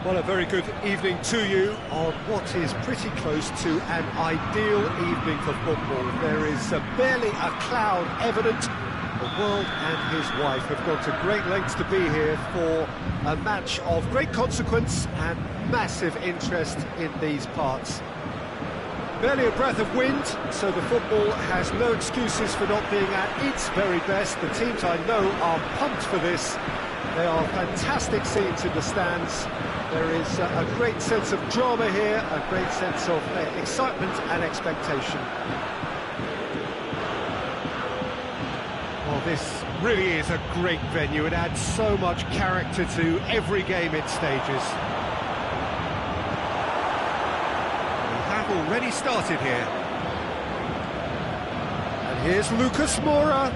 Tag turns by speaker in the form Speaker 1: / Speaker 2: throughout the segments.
Speaker 1: Well, a very good evening to you on what is pretty close to an ideal evening for football. There is barely a cloud evident. The world and his wife have gone to great lengths to be here for a match of great consequence and massive interest in these parts. Barely a breath of wind, so the football has no excuses for not being at its very best. The teams I know are pumped for this. They are fantastic scenes in the stands. There is a great sense of drama here, a great sense of excitement and expectation. Well, this really is a great venue. It adds so much character to every game it stages. We have already started here. And here's Lucas Moura.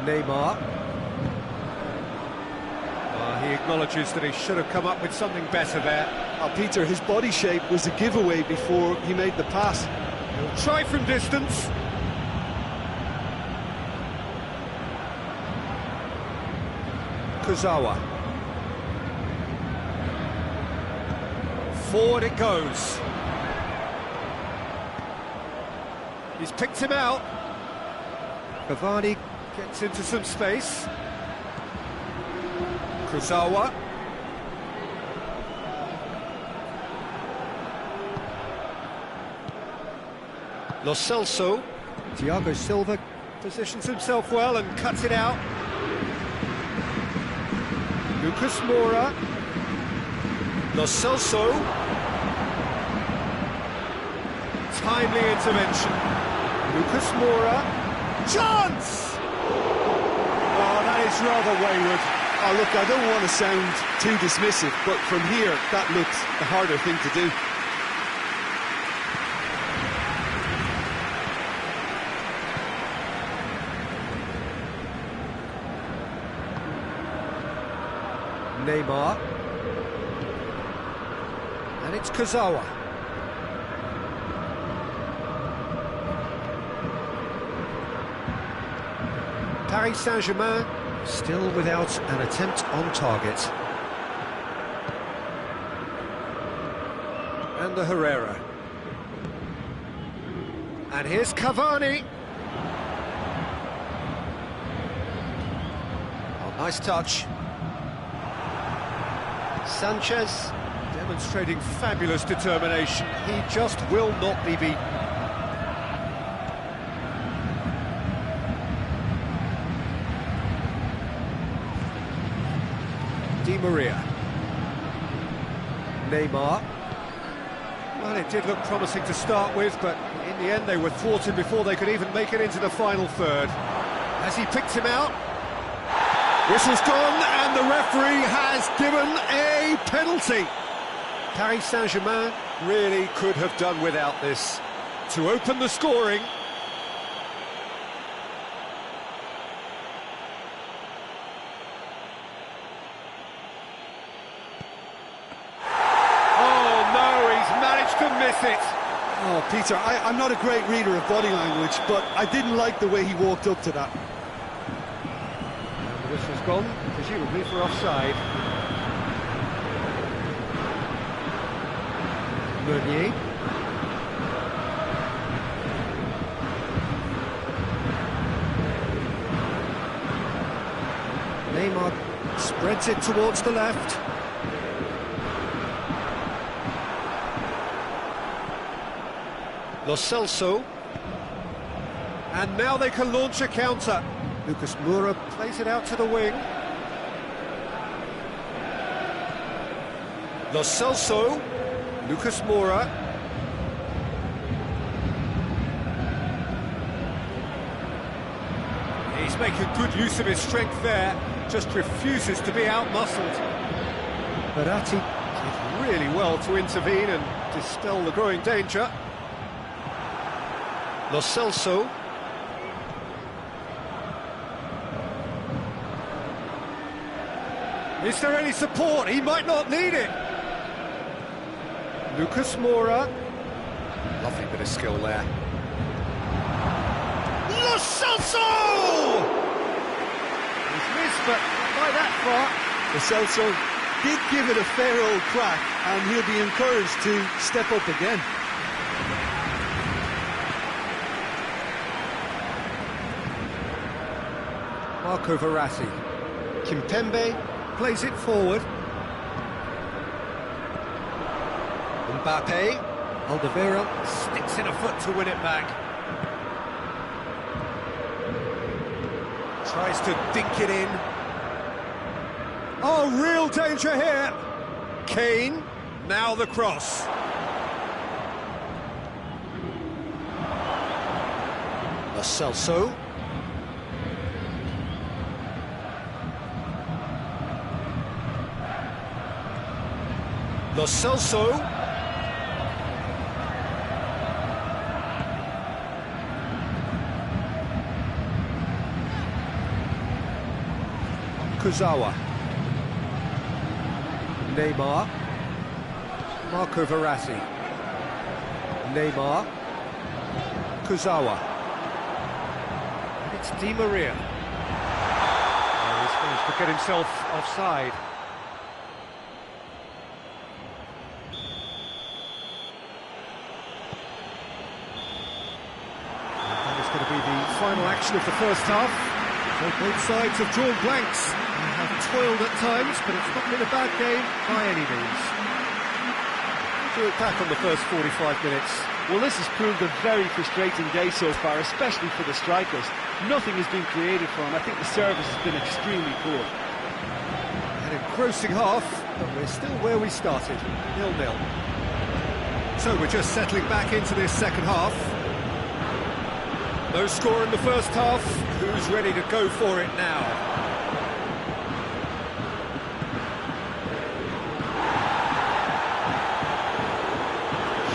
Speaker 1: Neymar. He acknowledges that he should have come up with something better there.
Speaker 2: Peter, his body shape was a giveaway before he made the pass.
Speaker 1: He'll try from distance. Kurzawa. Forward it goes. He's picked him out. Cavani gets into some space. Kurzawa. Lo Celso. Thiago Silva positions himself well and cuts it out. Lucas Moura. Lo Celso. Timely intervention. Lucas Moura. Chance! Oh, that is rather wayward.
Speaker 2: Oh, look, I don't want to sound too dismissive, but from here, that looks the harder thing to do.
Speaker 1: Neymar. And it's Kurzawa. Paris Saint-Germain still without an attempt on target. And the Herrera. And here's Cavani. Oh, nice touch. Sanchez demonstrating fabulous determination. He just will not be beaten. Di Maria. Neymar. Well, it did look promising to start with, but in the end they were thwarted before they could even make it into the final third. As he picked him out, whistle's gone, and the referee has given a penalty. Paris Saint-Germain really could have done without this to open the scoring. Miss it.
Speaker 2: Oh, Peter, I'm not a great reader of body language, but I didn't like the way he walked up to that.
Speaker 1: And the whistle's gone, presumably for offside. Meunier. Neymar spreads it towards the left. Lo Celso. And now they can launch a counter. Lucas Moura plays it out to the wing. Lo Celso. Lucas Moura. He's making good use of his strength there. Just refuses to be out-muscled. Verratti did really well to intervene and dispel the growing danger. Lo Celso. Is there any support? He might not need it. Lucas Moura. Lovely bit of skill there. Lo Celso! missed, but not by that far.
Speaker 2: Lo Celso did give it a fair old crack, and he'll be encouraged to step up again.
Speaker 1: Marco Verratti. Kimpembe plays it forward. Mbappe. Alderweireld sticks in a foot to win it back. Tries to dink it in. Oh, real danger here. Kane, now the cross. Lo Celso. Lo Celso. Kurzawa. Neymar. Marco Verratti. Neymar. Kurzawa. It's Di Maria. Oh, he's managed to get himself offside. That is going to be the final action of the first half. So both sides have drawn blanks. They have toiled at times, but it's not been a bad game by any means. To look back on the first 45 minutes.
Speaker 2: Well, this has proved a very frustrating day so far, especially for the strikers. Nothing has been created for them. I think the service has been extremely poor.
Speaker 1: An engrossing half, but we're still where we started, 0-0. So we're just settling back into this second half. No score in the first half. Who's ready to go for it now?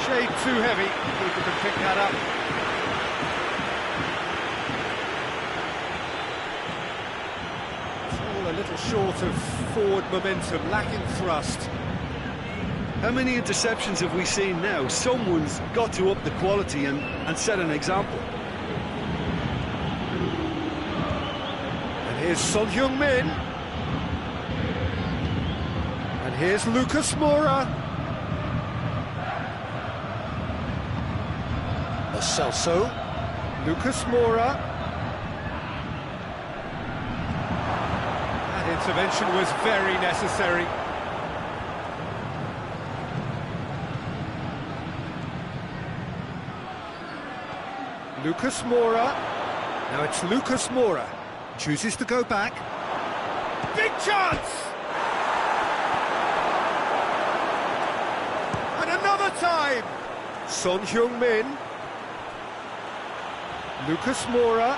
Speaker 1: Shade too heavy. Keeper can pick that up. It's all a little short of forward momentum, lacking thrust.
Speaker 2: How many interceptions have we seen now? Someone's got to up the quality and set an example.
Speaker 1: Here's Son Heung-min. And here's Lucas Moura. Lo Celso. Lucas Moura. That intervention was very necessary. Lucas Moura. Now it's Lucas Moura. Chooses to go back. Big chance! And another time! Son Heung-min. Lucas Moura.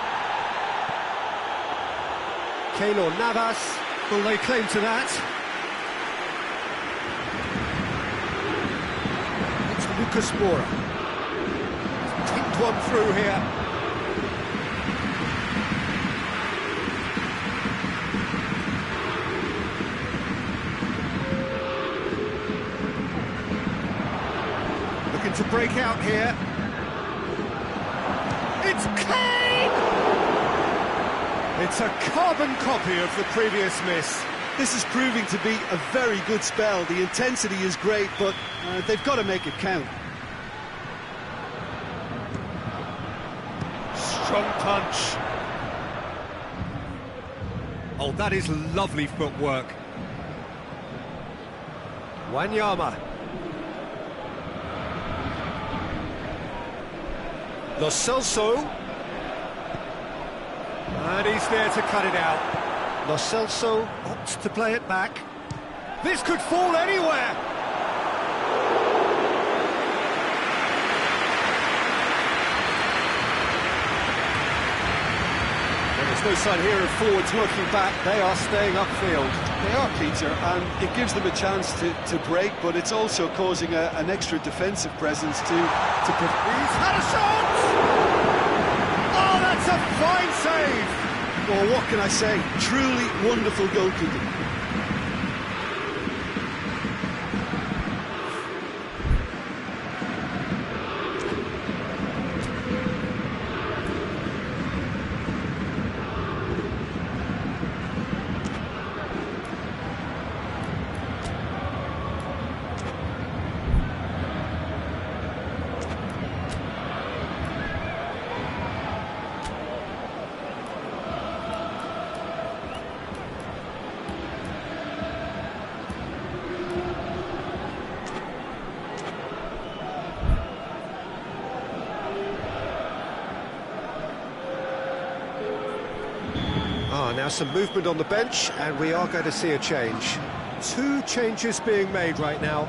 Speaker 1: Keylor Navas. Will lay claim to that? It's Lucas Moura. He's tipped one through here. To break out here. It's Kane! It's a carbon copy of the previous miss.
Speaker 2: This is proving to be a very good spell. The intensity is great, but they've got to make it count.
Speaker 1: Strong punch. Oh, that is lovely footwork. Wanyama. Lo Celso. And he's there to cut it out. Lo Celso opts to play it back. This could fall anywhere. Well, there's no sign here of forwards working back. They are staying upfield.
Speaker 2: They are, Peter, and it gives them a chance to break, but it's also causing an extra defensive presence to
Speaker 1: He's had a shot! Oh, that's a fine save!
Speaker 2: Well, what can I say? Truly wonderful goalkeeping.
Speaker 1: Now some movement on the bench, and we are going to see a change. 2 changes being made right now.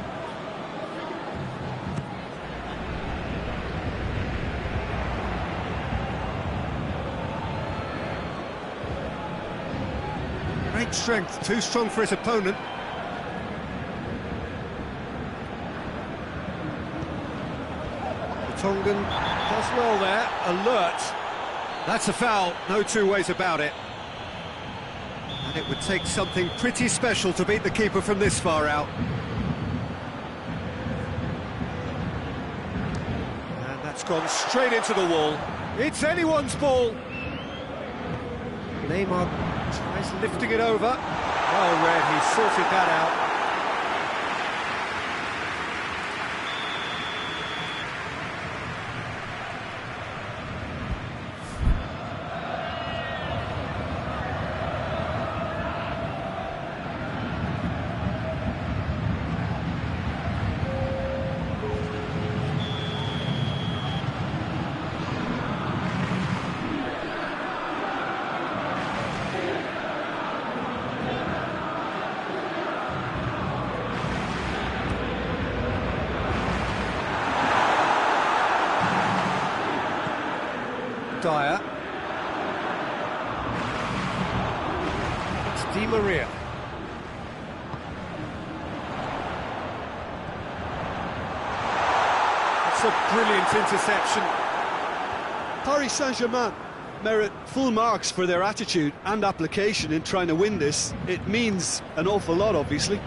Speaker 1: Great strength, too strong for his opponent. Tongan does well there, alert. That's a foul, no two ways about it. And it would take something pretty special to beat the keeper from this far out. And that's gone straight into the wall. It's anyone's ball. Neymar tries lifting it over. Well read, he sorted that out. Dyer. It's Di Maria. It's a brilliant interception.
Speaker 2: Paris Saint-Germain merit full marks for their attitude and application in trying to win this. It means an awful lot, obviously.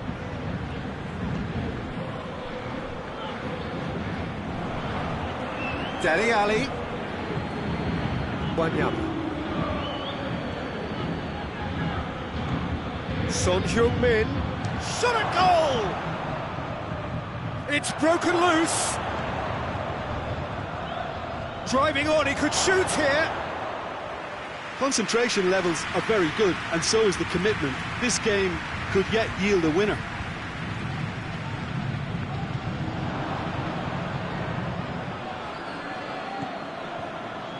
Speaker 1: Dele Alli. Wanyama. Son Heung-min. Shot at goal! It's broken loose. Driving on, he could shoot here.
Speaker 2: Concentration levels are very good, and so is the commitment. This game could yet yield a winner.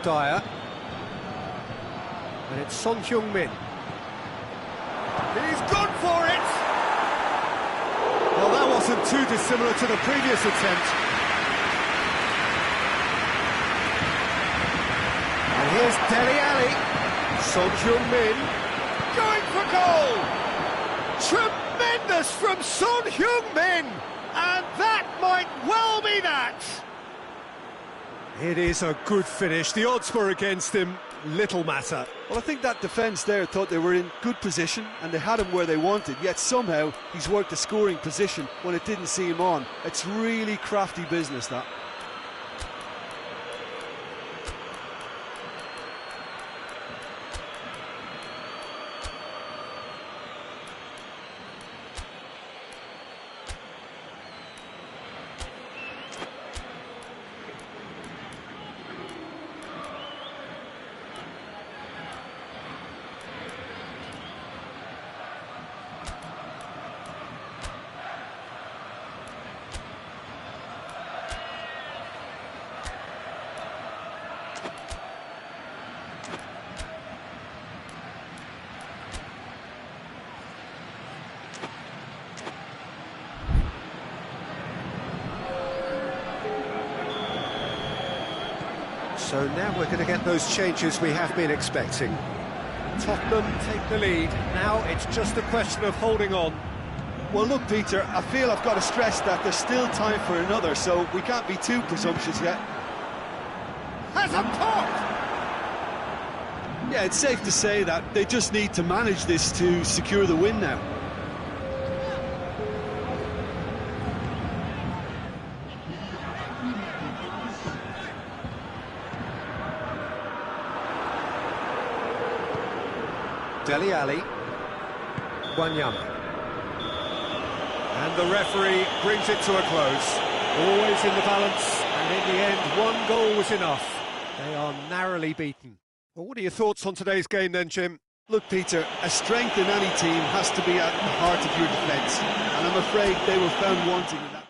Speaker 1: Dyer. And it's Son Heung-min. He's gone for it! Well, that wasn't too dissimilar to the previous attempt. And here's Dele Alli. Son Heung-min going for goal! Tremendous from Son Heung-min! And that might well be that! It is a good finish. The odds were against him. Little matter.
Speaker 2: Well, I think that defence there thought they were in good position and they had him where they wanted, yet somehow he's worked a scoring position when it didn't see him on. It's really crafty business, that.
Speaker 1: So now we're going to get those changes we have been expecting. Tottenham take the lead. Now it's just a question of holding on.
Speaker 2: Well, look, Peter, I feel I've got to stress that there's still time for another, so we can't be too presumptuous yet.
Speaker 1: Has a pop!
Speaker 2: Yeah, it's safe to say that they just need to manage this to secure the win now.
Speaker 1: Dele Alli. Wanyama. And the referee brings it to a close. Always in the balance, and in the end, one goal was enough. They are narrowly beaten. Well, what are your thoughts on today's game then, Jim?
Speaker 2: Look, Peter, a strength in any team has to be at the heart of your defence, and I'm afraid they were found wanting in that.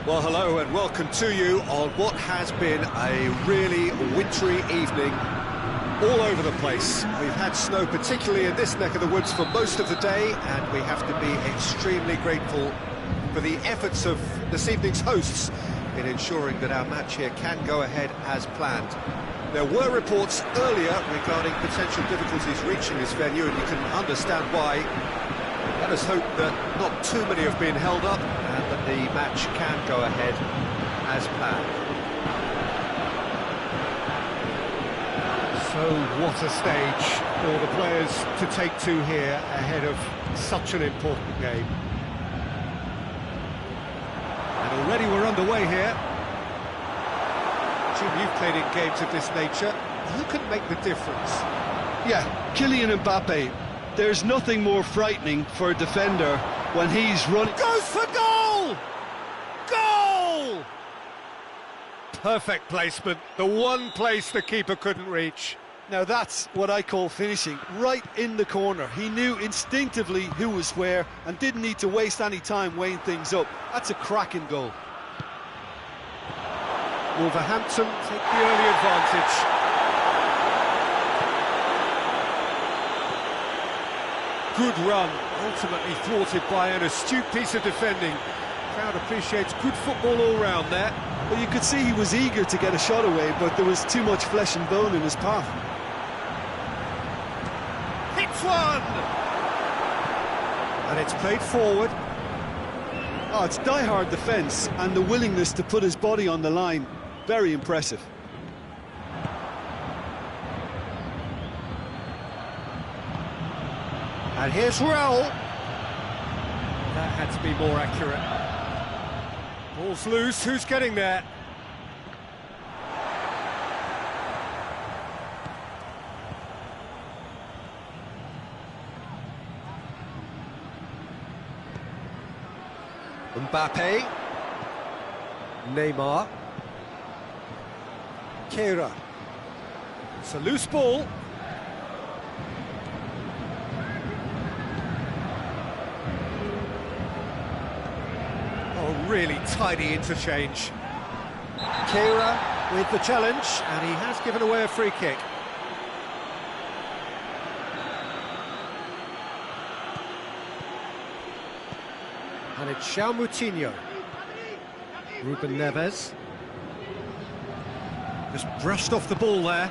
Speaker 1: Well, hello and welcome to you on what has been a really wintry evening all over the place. We've had snow, particularly in this neck of the woods, for most of the day, and we have to be extremely grateful for the efforts of this evening's hosts in ensuring that our match here can go ahead as planned. There were reports earlier regarding potential difficulties reaching this venue, and you can understand why. Let us hope that not too many have been held up and that the match can go ahead as planned. So what a stage for the players to take to here ahead of such an important game. And already we're underway here. Jim, you've played in games of this nature. Who can make the difference?
Speaker 2: Yeah, Kylian Mbappe. There's nothing more frightening for a defender when he's running.
Speaker 1: Goes for goal! Goal! Perfect placement, the one place the keeper couldn't reach.
Speaker 2: Now that's what I call finishing, right in the corner. He knew instinctively who was where and didn't need to waste any time weighing things up. That's a cracking goal.
Speaker 1: Wolverhampton take the early advantage. Good run, ultimately thwarted by an astute piece of defending. Crowd appreciates good football all round there.
Speaker 2: Well, you could see he was eager to get a shot away, but there was too much flesh and bone in his path.
Speaker 1: Hits one! And it's played forward.
Speaker 2: Oh, it's die-hard defence and the willingness to put his body on the line. Very impressive.
Speaker 1: And here's Raul. That had to be more accurate. Ball's loose, who's getting there? Mbappe. Neymar. Keira. It's a loose ball. Really tidy interchange. Keira with the challenge, and he has given away a free kick. And it's João Moutinho. Ruben Neves. Just brushed off the ball there.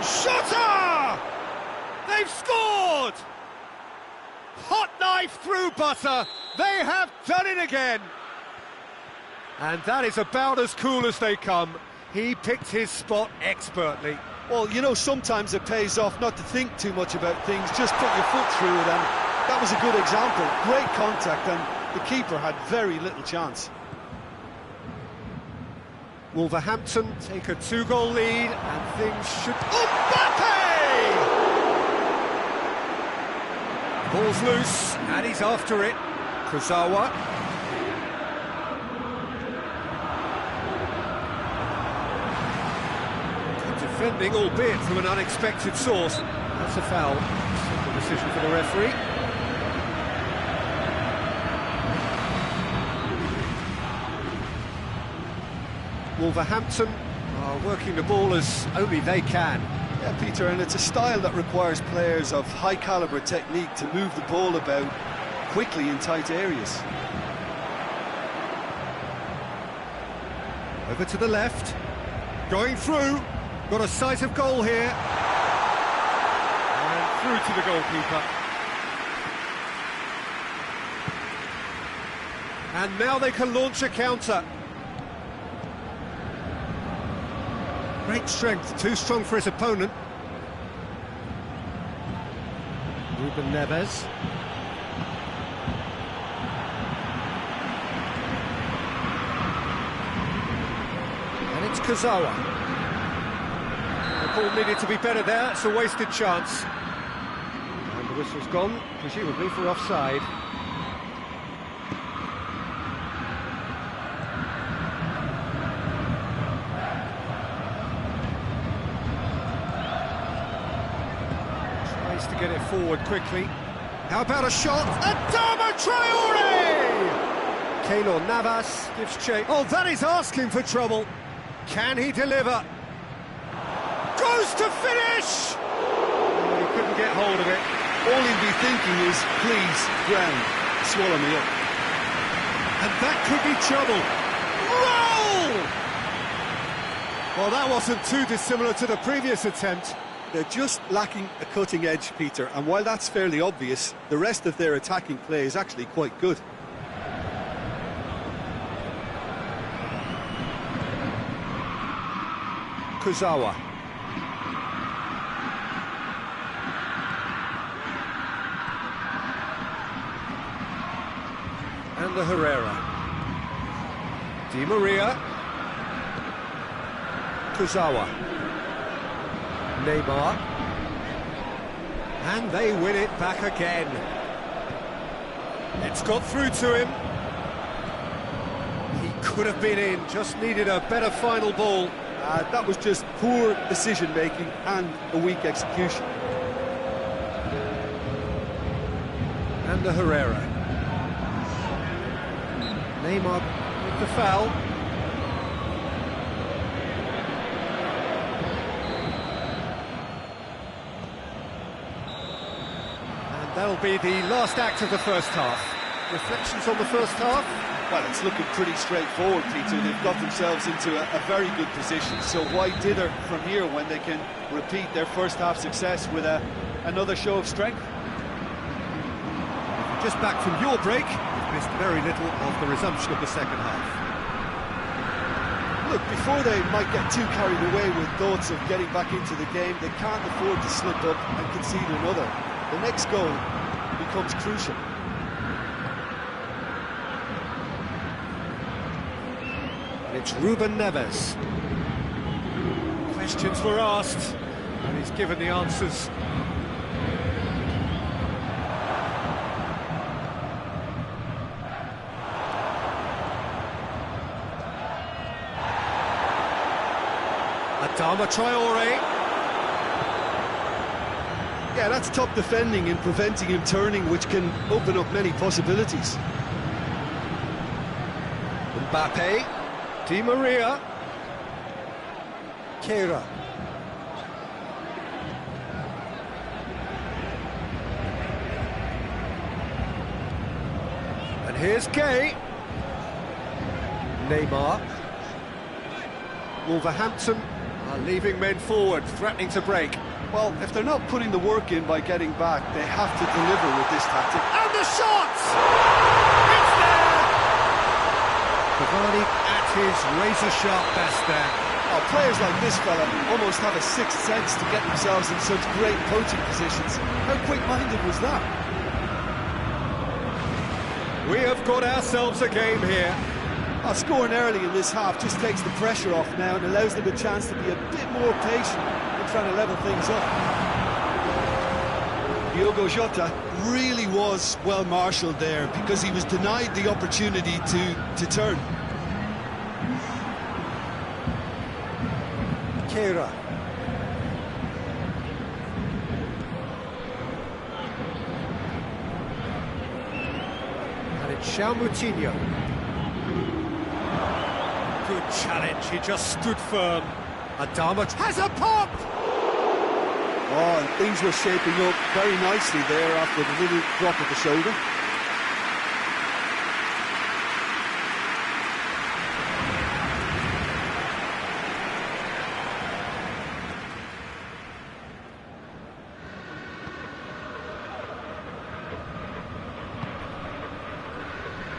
Speaker 1: Shooter! They've scored! Hot knife through butter, they have done it again! And that is about as cool as they come. He picked his spot expertly.
Speaker 2: Well, you know, sometimes it pays off not to think too much about things, just put your foot through it, and that was a good example. Great contact, and the keeper had very little chance.
Speaker 1: Wolverhampton take a 2-goal lead, and things should... Mbappe! Ball's loose, and he's after it. Kurzawa. Good defending, albeit from an unexpected source. That's a foul. Simple decision for the referee. Wolverhampton are working the ball as only they can.
Speaker 2: Yeah, Peter, and it's a style that requires players of high-calibre technique to move the ball about quickly in tight areas.
Speaker 1: Over to the left, going through, got a sight of goal here. And through to the goalkeeper. And now they can launch a counter. Great strength, too strong for his opponent. Ruben Neves. And it's Kurzawa. The ball needed to be better there, it's a wasted chance. And the whistle's gone, presumably for offside. To get it forward quickly. How about a shot? Adama Traore! Keylor Navas gives chase. Oh, that is asking for trouble. Can he deliver? Goes to finish! Oh, he couldn't get hold of it.
Speaker 2: All he'd be thinking is, please, ground, swallow me up.
Speaker 1: And that could be trouble. Roll! Well, that wasn't too dissimilar to the previous attempt.
Speaker 2: They're just lacking a cutting edge, Peter, and while that's fairly obvious, the rest of their attacking play is actually quite good.
Speaker 1: Kurzawa. And the Herrera. Di Maria. Kurzawa. Neymar. And they win it back again. It's got through to him. He could have been in, just needed a better final ball.
Speaker 2: That was just poor decision-making and a weak execution.
Speaker 1: And the Herrera. Neymar with the foul. And that'll be the last act of the first half. Reflections on the first half?
Speaker 2: Well, it's looking pretty straightforward, Peter. They've got themselves into a very good position, so why dither from here when they can repeat their first half success with another show of strength?
Speaker 1: Just back from your break, you've missed very little of the resumption of the second half.
Speaker 2: Look, before they might get too carried away with thoughts of getting back into the game, they can't afford to slip up and concede another. The next goal becomes crucial.
Speaker 1: And it's Ruben Neves. Questions were asked, and he's given the answers. Adama Traore.
Speaker 2: Yeah, that's top defending and preventing him turning, which can open up many possibilities.
Speaker 1: Mbappe. Di Maria. Keira. And here's Gay. Neymar. Wolverhampton are leaving men forward, threatening to break.
Speaker 2: Well, if they're not putting the work in by getting back, they have to deliver with this tactic.
Speaker 1: And the shot! It's there! Cavani at his razor-sharp best there.
Speaker 2: Oh, players like this fella almost have a sixth sense to get themselves in such great coaching positions. How quick-minded was that?
Speaker 1: We have got ourselves a game here.
Speaker 2: Scoring early in this half just takes the pressure off now and allows them a chance to be a bit more patient in trying to level things up. Diogo Jota really was well marshalled there because he was denied the opportunity to turn.
Speaker 1: Keira. And it's Moutinho. Good challenge, he just stood firm. Adama has a pop!
Speaker 2: Oh, and things were shaping up very nicely there after the little drop of the shoulder.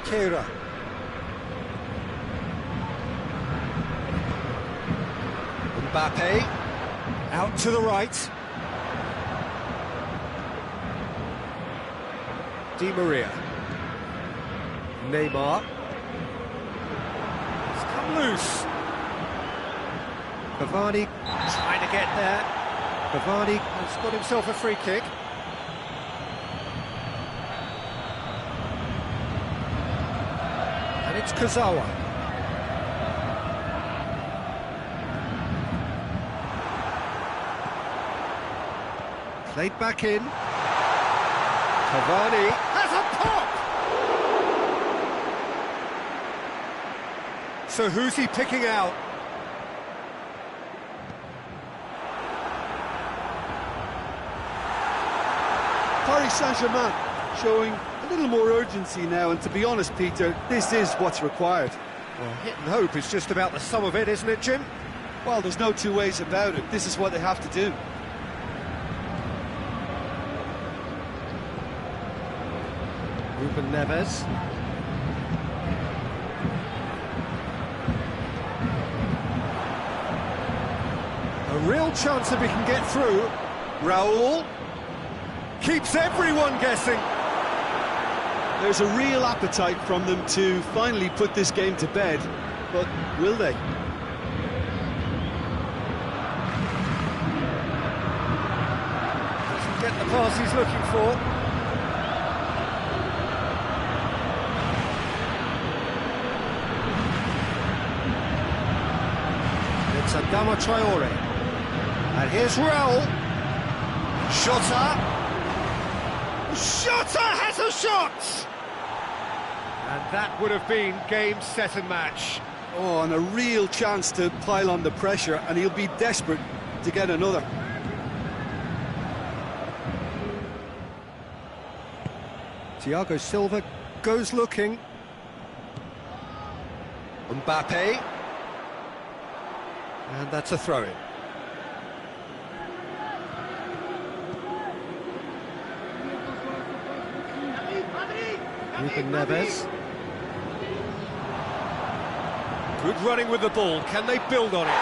Speaker 1: Keira. Mbappe, out to the right. Di Maria. Neymar. He's come loose. Cavani trying to get there. Cavani has got himself a free kick. And it's Kurzawa. Played back in. Cavani has a pop! So who's he picking out?
Speaker 2: Paris Saint-Germain showing a little more urgency now, and to be honest, Peter, this is what's required.
Speaker 1: Well, hit and hope is just about the sum of it, isn't it, Jim?
Speaker 2: Well, there's no two ways about it. This is what they have to do.
Speaker 1: Ruben Neves. A real chance if he can get through. Raul keeps everyone guessing.
Speaker 2: There's a real appetite from them to finally put this game to bed, but will they?
Speaker 1: Doesn't get the pass he's looking for. It's Adama Traore. And here's Raul. Shota. Shota has a shot! And that would have been game, set and match.
Speaker 2: Oh, and a real chance to pile on the pressure, and he'll be desperate to get another.
Speaker 1: Thiago Silva goes looking. Mbappe. And that's a throw-in. Ruben Neves. Good running with the ball. Can they build on it?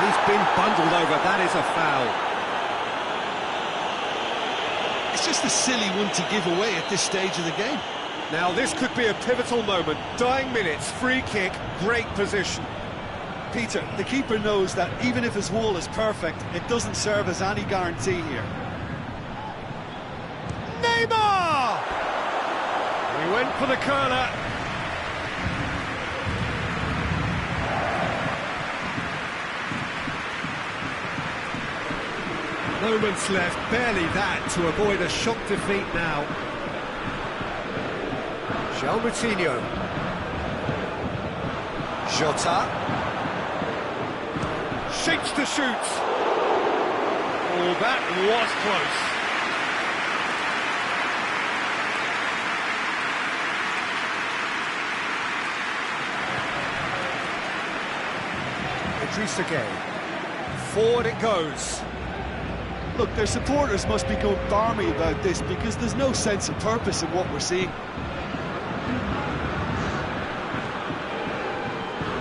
Speaker 1: He's been bundled over. That is a foul.
Speaker 2: It's just a silly one to give away at this stage of the game.
Speaker 1: Now this could be a pivotal moment. Dying minutes, free kick, great position.
Speaker 2: Peter, the keeper knows that even if his wall is perfect, it doesn't serve as any guarantee here.
Speaker 1: Neymar! He went for the curler. Moments left, barely that, to avoid a shock defeat now. João Moutinho. Jota. Shapes to shoot. Oh, that was close. Idrissa Gueye. Forward it goes.
Speaker 2: Look, their supporters must be going barmy about this because there's no sense of purpose in what we're seeing.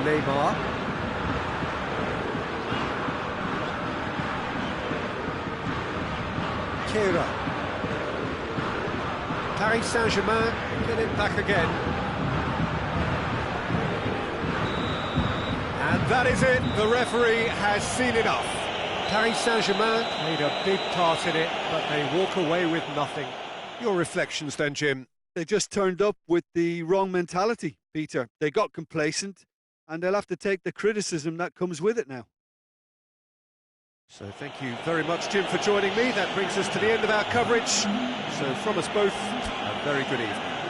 Speaker 1: Neymar. Kira. Paris Saint-Germain get it back again. And that is it. The referee has seen enough. Paris Saint-Germain played a big part in it, but they walk away with nothing. Your reflections then, Jim?
Speaker 2: They just turned up with the wrong mentality, Peter. They got complacent, and they'll have to take the criticism that comes with it now.
Speaker 1: So thank you very much, Jim, for joining me. That brings us to the end of our coverage. So from us both, a very good evening.